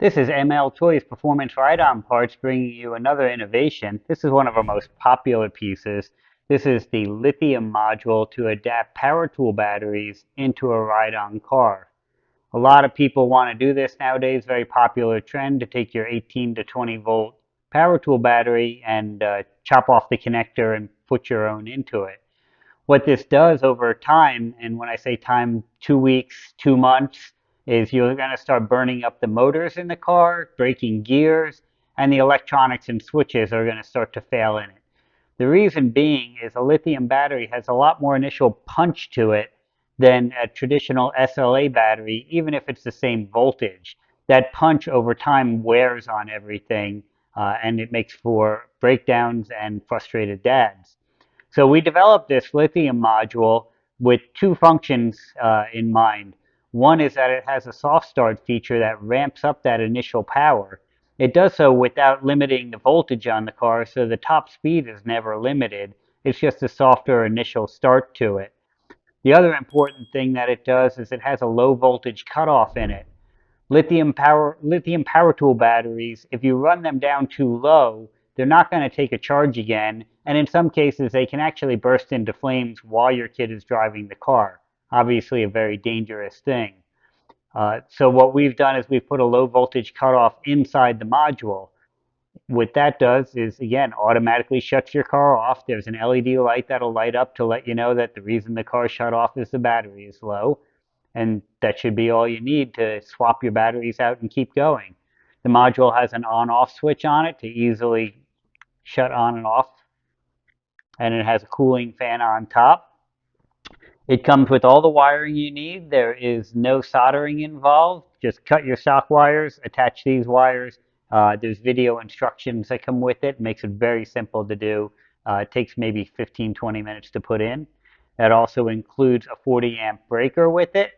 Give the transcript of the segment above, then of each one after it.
This is MLToys Performance Ride-On Parts bringing you another innovation. This is one of our most popular pieces. This is the lithium module to adapt power tool batteries into a ride-on car. A lot of people want to do this nowadays, very popular trend to take your 18 to 20 volt power tool battery and chop off the connector and put your own into it. What this does over time, and when I say time, 2 weeks, 2 months, is you're going to start burning up the motors in the car, breaking gears, and the electronics and switches are going to start to fail in it. The reason being is a lithium battery has a lot more initial punch to it than a traditional SLA battery, even if it's the same voltage. That punch over time wears on everything, and it makes for breakdowns and frustrated dads. So we developed this lithium module with two functions in mind. One is that it has a soft start feature that ramps up that initial power. It does so without limiting the voltage on the car, so the top speed is never limited. It's just a softer initial start to it. The other important thing that it does is it has a low voltage cutoff in it. Lithium power tool batteries, if you run them down too low, they're not going to take a charge again, and in some cases they can actually burst into flames while your kid is driving the car. Obviously a very dangerous thing. So what we've done is we've put a low voltage cutoff inside the module. What that does is, again, automatically shuts your car off. There's an LED light that'll light up to let you know that the reason the car shut off is the battery is low. And that should be all you need to swap your batteries out and keep going. The module has an on-off switch on it to easily shut on and off, and it has a cooling fan on top. It comes with all the wiring you need. There is no soldering involved. Just cut your sock wires, attach these wires. There's video instructions that come with it. It makes it very simple to do. It takes maybe 15, 20 minutes to put in. That also includes a 40 amp breaker with it,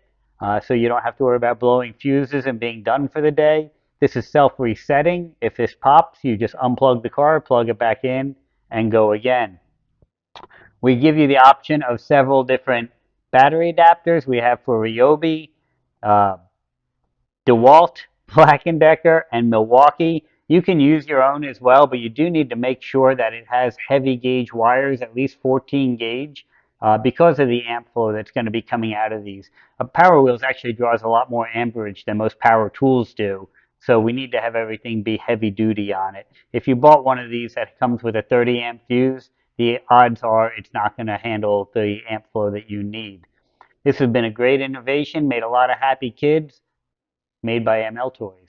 so you don't have to worry about blowing fuses and being done for the day. This is self-resetting. If this pops, you just unplug the car, plug it back in, and go again. We give you the option of several different battery adapters. We have for Ryobi, uh, DeWalt, Black & Decker, and Milwaukee. You can use your own as well, but you do need to make sure that it has heavy gauge wires, at least 14 gauge, because of the amp flow that's going to be coming out of these. Power Wheels actually draws a lot more amperage than most power tools do, so we need to have everything be heavy duty on it. If you bought one of these that comes with a 30 amp fuse, the odds are it's not going to handle the amp flow that you need. This has been a great innovation, made a lot of happy kids, made by MLToys.